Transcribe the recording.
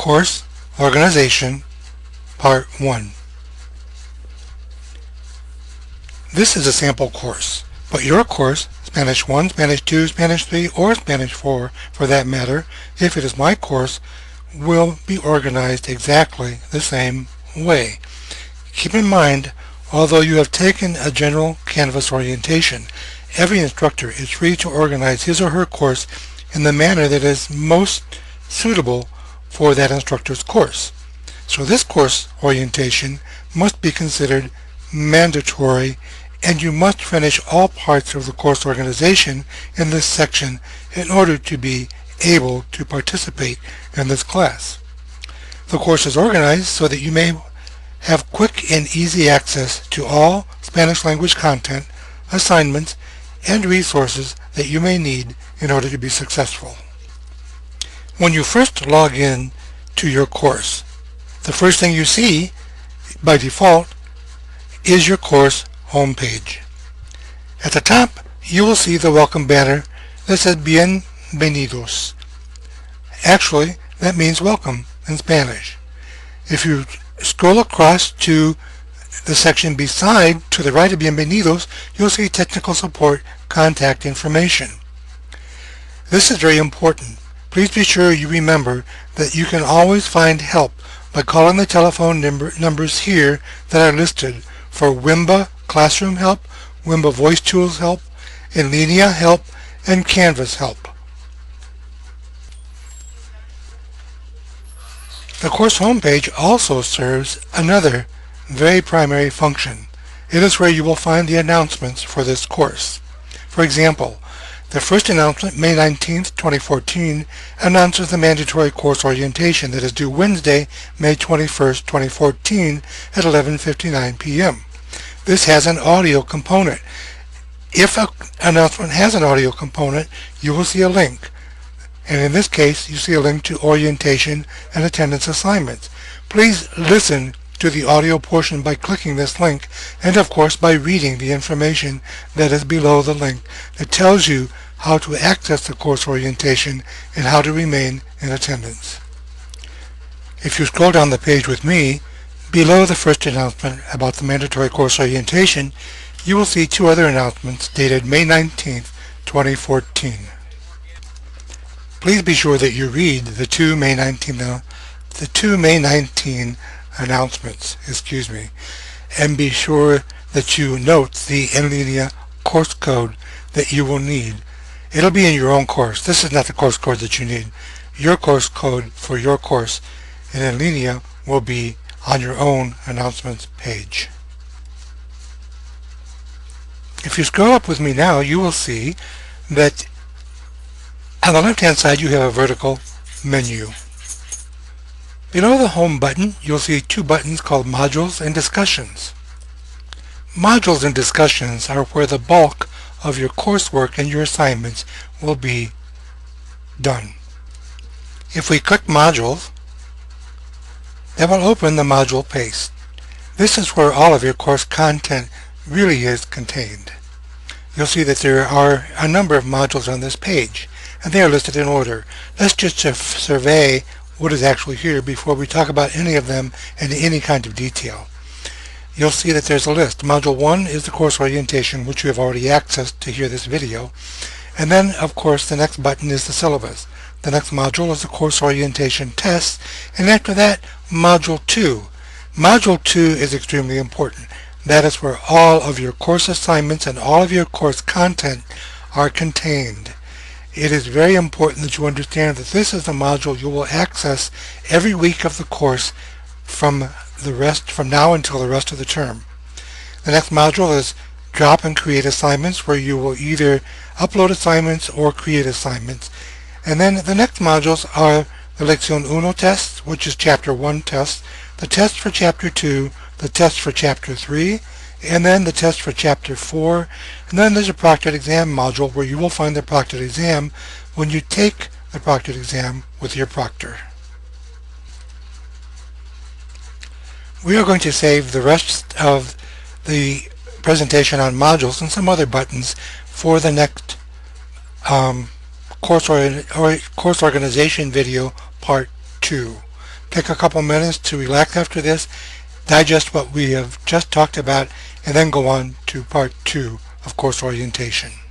Course Organization Part 1. This is a sample course, but your course, Spanish 1, Spanish 2, Spanish 3, or Spanish 4 for that matter, if it is my course, will be organized exactly the same way. Keep in mind, although you have taken a general Canvas orientation, every instructor is free to organize his or her course in the manner that is most suitable for that instructor's course. So this course orientation must be considered mandatory, and you must finish all parts of the course organization in this section in order to be able to participate in this class. The course is organized so that you may have quick and easy access to all Spanish language content, assignments, and resources that you may need in order to be successful. When you first log in to your course, the first thing you see by default is your course homepage. At the top, you will see the welcome banner that says Bienvenidos. Actually, that means welcome in Spanish. If you scroll across to the section beside, to the right of Bienvenidos, you'll see technical support contact information. This is very important. Please be sure you remember that you can always find help by calling the telephone numbers here that are listed for Wimba Classroom Help, Wimba Voice Tools Help, Enlinea Help, and Canvas Help. The course homepage also serves another very primary function. It is where you will find the announcements for this course. For example, the first announcement, May 19th, 2014, announces the mandatory course orientation that is due Wednesday, May 21st, 2014 at 11:59 p.m. This has an audio component. If an announcement has an audio component, you will see a link. And in this case, you see a link to orientation and attendance assignments. Please listen to the audio portion by clicking this link, and of course by reading the information that is below the link that tells you how to access the course orientation and how to remain in attendance. If you scroll down the page with me, below the first announcement about the mandatory course orientation, you will see two other announcements dated May 19th, 2014. Please be sure that you read the two May 19 announcements, and be sure that you note the Enlinea course code that you will need. It'll be in your own course. This is not the course code that you need. Your course code for your course in Enlinea will be on your own announcements page. If you scroll up with me now, you will see that on the left-hand side you have a vertical menu. Below the Home button, you'll see two buttons called Modules and Discussions. Modules and Discussions are where the bulk of your coursework and your assignments will be done. If we click Modules, that will open the module page. This is where all of your course content really is contained. You'll see that there are a number of modules on this page, and they are listed in order. Let's just survey what is actually here before we talk about any of them in any kind of detail. You'll see that there's a list. Module 1 is the course orientation, which you have already accessed to hear this video. And then, of course, the next button is the syllabus. The next module is the course orientation test, and after that, Module 2. Module 2 is extremely important. That is where all of your course assignments and all of your course content are contained. It is very important that you understand that this is the module you will access every week of the course from now until the rest of the term. The next module is Drop and Create Assignments, where you will either upload assignments or create assignments. And then the next modules are the Lección 1 test, which is Chapter 1 test, the test for Chapter 2, the test for Chapter 3, and then the test for Chapter 4, and then there's a proctored exam module where you will find the proctored exam when you take the proctored exam with your proctor. We are going to save the rest of the presentation on modules and some other buttons for the next course organization video part 2. take a couple minutes to relax after this, digest what we have just talked about, and then go on to part 2 of course orientation.